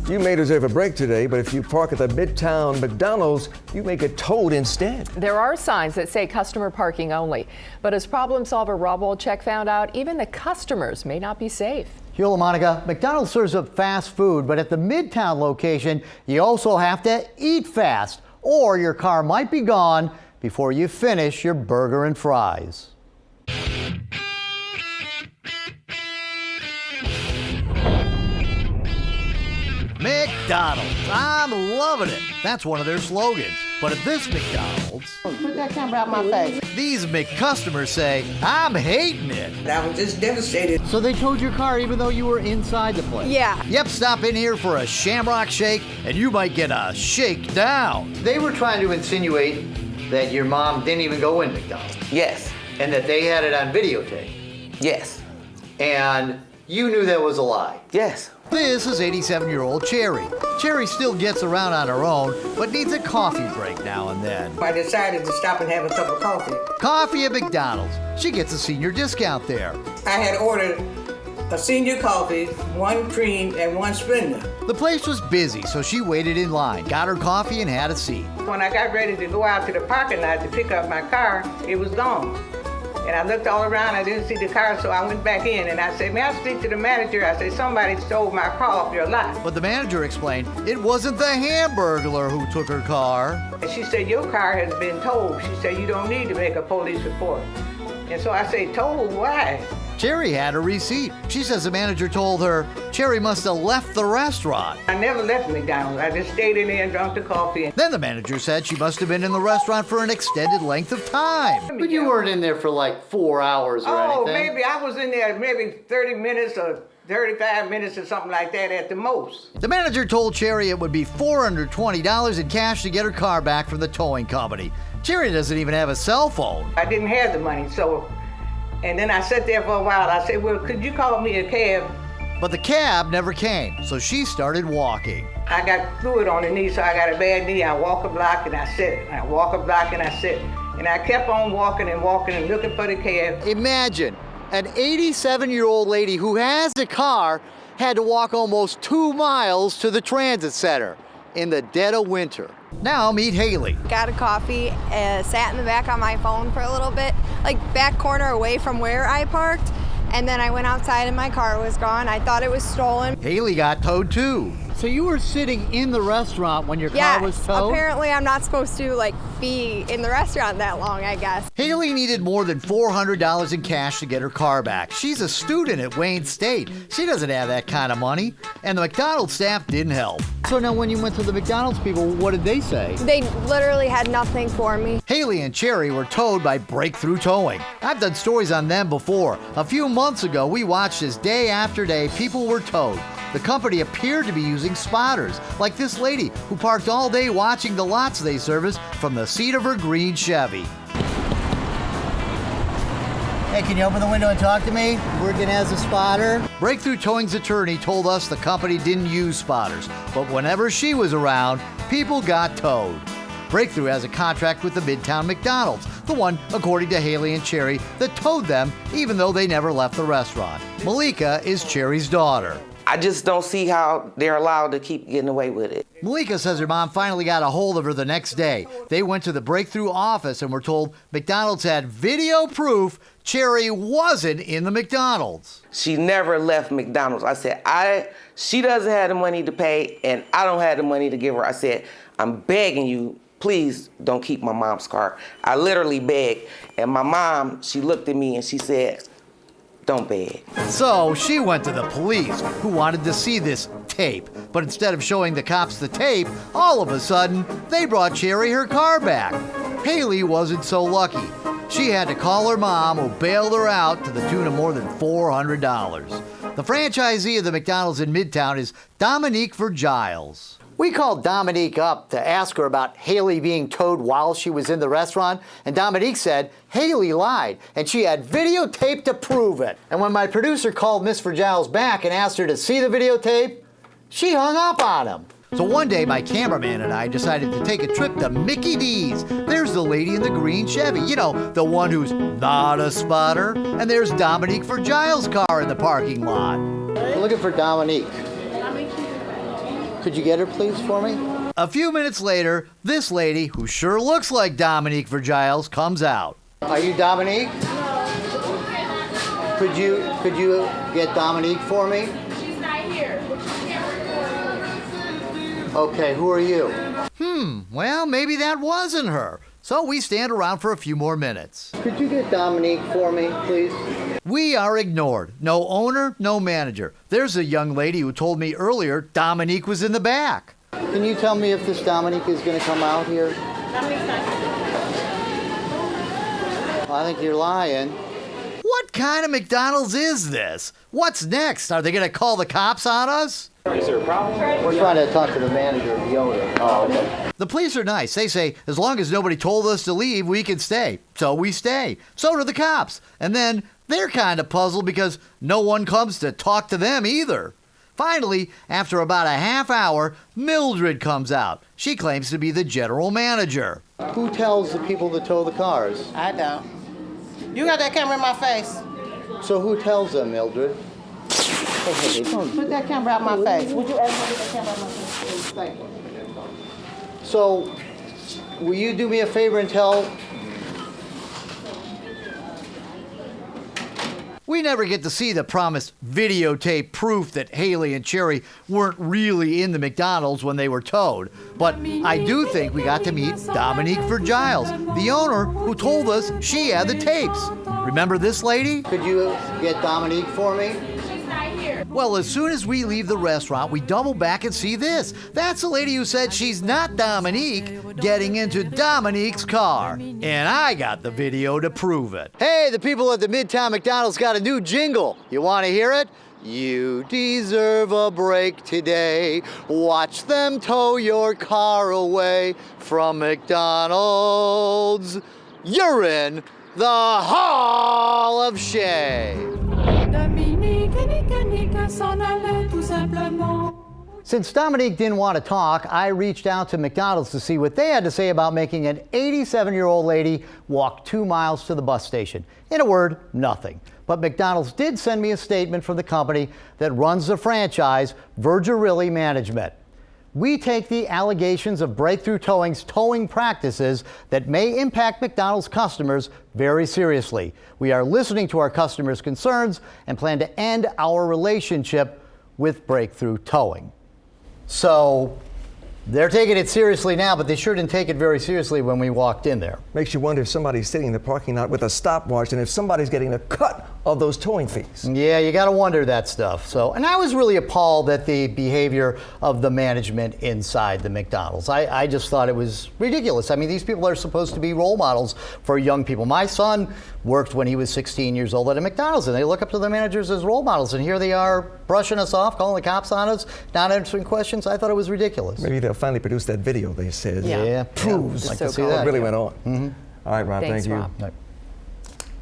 You may deserve a break today, but if you park at the Midtown McDonald's, you may get towed instead. There are signs that say customer parking only. But as problem solver Rob Wolchek found out, even the customers may not be safe. Hello, Monica. McDonald's serves up fast food, but at the Midtown location, you also have to eat fast, or your car might be gone before you finish your burger and fries. McDonald's, I'm loving it. That's one of their slogans. But at this McDonald's, put that camera out my face. These McCustomers say, I'm hating it. I was just devastated. So they towed your car even though you were inside the place? Yeah. Yep, stop in here for a Shamrock Shake and you might get a shakedown. They were trying to insinuate that your mom didn't even go in McDonald's. Yes. And that they had it on videotape. Yes. And you knew that was a lie. Yes. This is 87-year-old Cherry. Cherry still gets around on her own, but needs a coffee break now and then. I decided to stop and have a cup of coffee. Coffee at McDonald's. She gets a senior discount there. I had ordered a senior coffee, 1 cream, and 1 Splenda. The place was busy, so she waited in line, got her coffee, and had a seat. When I got ready to go out to the parking lot to pick up my car, it was gone. And I looked all around, I didn't see the car, so I went back in and I said, may I speak to the manager? I said, somebody stole my car off your lot. But the manager explained it wasn't the Hamburglar who took her car. And she said, your car has been towed. She said, you don't need to make a police report. And so I said, towed? Why? Cherry had a receipt. She says the manager told her Cherry must have left the restaurant. I never left McDonald's. I just stayed in there and drank the coffee. Then the manager said she must have been in the restaurant for an extended length of time. But you weren't in there for like 4 hours or anything. Oh, maybe I was in there maybe 30 minutes or 35 minutes or something like that at the most. The manager told Cherry it would be $420 in cash to get her car back from the towing company. Cherry doesn't even have a cell phone. I didn't have the money, so, and then I sat there for a while. I said, well, could you call me a cab? But the cab never came, so she started walking. I got fluid on the knee, so I got a bad knee. I walk a block and I sit. I walk a block and I sit. And I kept on walking and walking and looking for the cab. Imagine an 87-year-old lady who has a car had to walk almost 2 miles to the transit center in the dead of winter. Now meet Haley. Got a coffee, sat in the back on my phone for a little bit, like back corner away from where I parked, and then I went outside and my car was gone. I thought it was stolen. Haley got towed too. So you were sitting in the restaurant when your car was towed? Apparently I'm not supposed to be in the restaurant that long, I guess. Haley needed more than $400 in cash to get her car back. She's a student at Wayne State. She doesn't have that kind of money, and the McDonald's staff didn't help. So now when you went to the McDonald's people, what did they say? They literally had nothing for me. Haley and Cherry were towed by Breakthrough Towing. I've done stories on them before. A few months ago, we watched as day after day people were towed. The company appeared to be using spotters, like this lady who parked all day watching the lots they service from the seat of her green Chevy. Hey, can you open the window and talk to me? Working as a spotter? Breakthrough Towing's attorney told us the company didn't use spotters, but whenever she was around, people got towed. Breakthrough has a contract with the Midtown McDonald's, the one, according to Haley and Cherry, that towed them even though they never left the restaurant. Malika is Cherry's daughter. I just don't see how they're allowed to keep getting away with it. Malika says her mom finally got a hold of her the next day. They went to the Breakthrough office and were told McDonald's had video proof Cherry wasn't in the McDonald's. She never left McDonald's. I said, she doesn't have the money to pay and I don't have the money to give her. I said, I'm begging you, please don't keep my mom's car. I literally begged. And my mom, she looked at me and she said, don't beg. So she went to the police, who wanted to see this tape. But instead of showing the cops the tape, all of a sudden, they brought Cherry her car back. Haley wasn't so lucky. She had to call her mom, who bailed her out to the tune of more than $400. The franchisee of the McDonald's in Midtown is Dominique Vergiles. We called Dominique up to ask her about Haley being towed while she was in the restaurant, and Dominique said Haley lied, and she had videotape to prove it. And when my producer called Miss Vergiles back and asked her to see the videotape, she hung up on him. So one day, my cameraman and I decided to take a trip to Mickey D's. There's the lady in the green Chevy, you know, the one who's not a spotter. And there's Dominique Vergiles' car in the parking lot. We're looking for Dominique. Could you get her, please, for me? A few minutes later, this lady, who sure looks like Dominique Vergiles, comes out. Are you Dominique? Could you get Dominique for me? She's not here. Okay, who are you? Well, maybe that wasn't her. So we stand around for a few more minutes. Could you get Dominique for me, please? We are ignored. No owner, no manager. There's a young lady who told me earlier Dominique was in the back. Can you tell me if this Dominique is going to come out here? Dominique's not here. I think you're lying. What kind of McDonald's is this? What's next? Are they going to call the cops on us? Is there a problem? We're trying to talk to the manager, the owner. Oh, okay. The police are nice. They say, as long as nobody told us to leave, we can stay. So we stay. So do the cops. And then they're kind of puzzled because no one comes to talk to them either. Finally, after about a half hour, Mildred comes out. She claims to be the general manager. Who tells the people to tow the cars? I don't. You got that camera in my face. So who tells them, Mildred? Put that camera out my face. Would you ask me to put that camera out my face, please? Thank you. So, will you do me a favor and tell... We never get to see the promised videotape proof that Haley and Cherry weren't really in the McDonald's when they were towed. But I do think we got to meet Dominique Vergiles, the owner who told us she had the tapes. Remember this lady? Could you get Dominique for me? She's not here. Well, as soon as we leave the restaurant, we double back and see this. That's the lady who said she's not Dominique getting into Dominique's car. And I got the video to prove it. Hey, the people at the Midtown McDonald's got a new jingle. You want to hear it? You deserve a break today. Watch them tow your car away from McDonald's. You're in the Hall of Shame. Since Dominique didn't want to talk, I reached out to McDonald's to see what they had to say about making an 87-year-old lady walk 2 miles to the bus station. In a word, nothing. But McDonald's did send me a statement from the company that runs the franchise, Vergirilli Management. We take the allegations of Breakthrough Towing's towing practices that may impact McDonald's customers very seriously. We are listening to our customers' concerns and plan to end our relationship with Breakthrough Towing. So they're taking it seriously now, but they sure didn't take it very seriously when we walked in there. Makes you wonder if somebody's sitting in the parking lot with a stopwatch and if somebody's getting a cut of those towing fees. Yeah, you got to wonder that stuff. So, and I was really appalled at the behavior of the management inside the McDonald's. I just thought it was ridiculous. I mean, these people are supposed to be role models for young people. My son worked when he was 16 years old at a McDonald's, and they look up to the managers as role models. And here they are brushing us off, calling the cops on us, not answering questions. I thought it was ridiculous. Maybe they'll finally produce that video, they said. Yeah, proves like so to see called. that. what really went on. Mm-hmm. All right, Rob, Thanks, thank you. Rob. Right.